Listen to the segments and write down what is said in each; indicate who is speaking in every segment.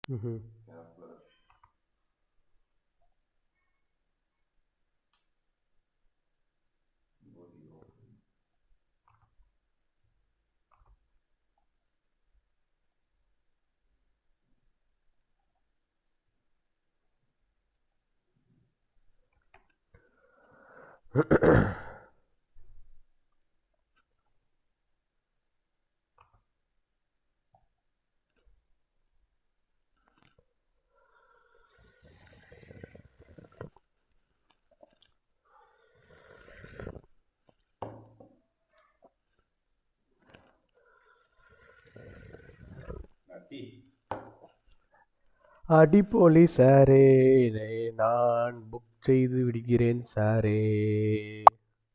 Speaker 1: ம். அடிப்பொலி சாரே, இதை நான் புக் செய்து விடுகிறேன் சாரே.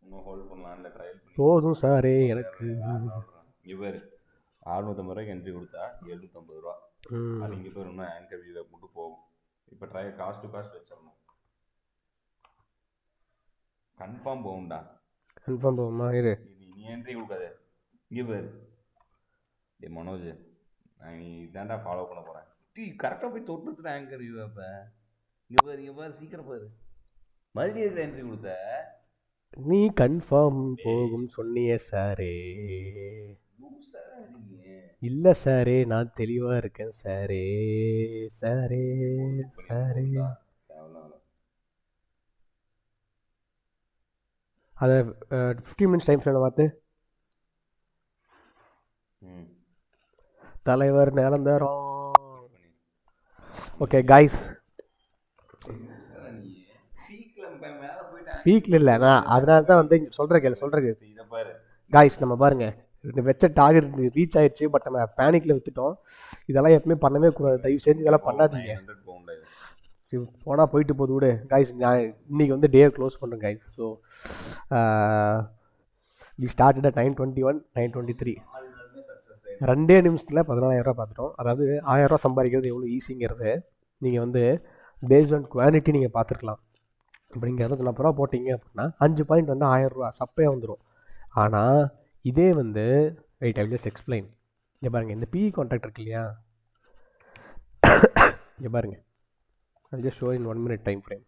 Speaker 2: இன்னும் ஹோல்ட் பண்ணலாம்ல, ட்ரையல்
Speaker 1: போதும் சாரே எனக்கு.
Speaker 2: இவர் 650 ரூபாய்க்கு என்ட்ரி கொடுத்தா 750 ரூபா. அது இங்கே போய் இன்னும் ஆங்கர் வியூவை போட்டு போகும். இப்போ ட்ரையல் காஸ்ட் டு காஸ்ட் வச்சிடணும். கன்ஃபார்ம் போகும்டா.
Speaker 1: கன்ஃபார்ம் போகுமா? இரு,
Speaker 2: நீ என்ட்ரி கொடுக்காத. இங்கே பேர் டே மனோஜ், நான் நீ இதாண்டா ஃபாலோ பண்ண போகிறேன். டீ கரெக்டாக போய் தொட்டுச்சுட்டு ஆங்கர் வியூ. இப்போ இங்கே பாரு சீக்கிரம் பாரு. மறுபடியும் இருக்கிற என்ட்ரி கொடுத்த.
Speaker 1: நீ கன்ஃபார்ம் போகும் சொன்னியே சாரே. இல்லை சாரே, நான் தெளிவாக இருக்கேன் சாரே. சாரே சாரே. அதை 15 மினிட்ஸ் டைம் ஃப்ரேம் பார்த்து தலைவர் நிலந்தரோம். ஓகே கைஸ், பீக்கில் இல்லை, நான் அதனால தான் வந்து சொல்கிறேன் கைஸ். நம்ம பாருங்க, வச்ச டார்கெட் ரீச் ஆயிடுச்சு, பட் நம்ம பேனிக்கில் விற்றுட்டோம். இதெல்லாம் எப்பவுமே பண்ணவே கூடாது, தயவு செஞ்சு இதெல்லாம் பண்ணாதீங்க. போனால் போயிட்டு போது விடு கைஸ். நான் இன்னைக்கு வந்து டே க்ளோஸ் பண்ணுறேன் guys. So we started at 9:21, 9:23. 2 நிமிஷத்தில் 14,000 ரூபா பார்த்துட்டோம். அதாவது 1000 ரூபா சம்பாதிக்கிறது எவ்வளோ ஈஸிங்கிறது நீங்கள் வந்து பேஸ்ட் ஆன் குவான்டிட்டி நீங்கள் பார்த்துருக்கலாம். இப்போ நீங்கள் 240 ரூபா போட்டிங்க அப்படின்னா 5 பாயிண்ட் வந்து 1000 ரூபா சப்பையாக வந்துடும். ஆனால் இதே வந்து wait, I will just explain. இங்கே பாருங்கள், இந்த பிஇ கான்ட்ராக்ட் இருக்கு இல்லையா, இங்கே பாருங்கள், I just show in 1 minute time frame.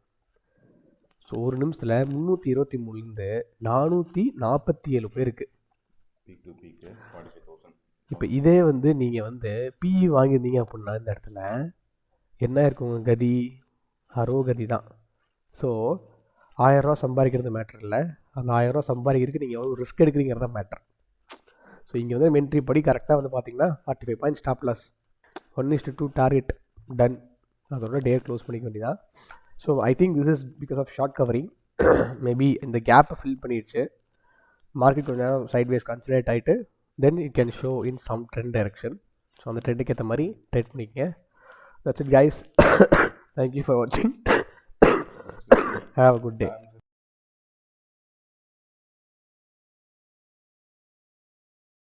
Speaker 1: So ஒரு நிமிஷத்தில் 323லேருந்து 447 பேருக்கு. இப்போ இதே வந்து நீங்கள் வந்து பிஇ வாங்கியிருந்தீங்க அப்படின்னா இந்த இடத்துல என்ன இருக்குங்க கதி? கதி தான். ஸோ 1000 ரூபா சம்பாதிக்கிறது மேட்ரு இல்லை, அந்த 1000 ரூபா சம்பாதிக்கிறதுக்கு நீங்கள் எவ்வளோ ரிஸ்க் எடுக்கிறீங்கிறத மேட்ரு. ஸோ இங்கே வந்து மென்ட்ரி படி கரெக்டாக வந்து பார்த்தீங்கன்னா 45 point stop loss, 1:2 target done. அதோட டே க்ளோஸ் பண்ணிக்க வேண்டியதான். So I think this is because of short covering. Maybe இந்த கேப்பை ஃபில் பண்ணிடுச்சு, மார்க்கெட் கொஞ்சம் நேரம் சைட்வேஸ் கன்சிடரேட் ஆகிட்டு then it can show in some trend direction. So அந்த ட்ரெண்டுக்கு ஏற்ற மாதிரி ட்ரேட் பண்ணிக்கங்க. That's it guys. Thank you for வாட்சிங். Have a good day.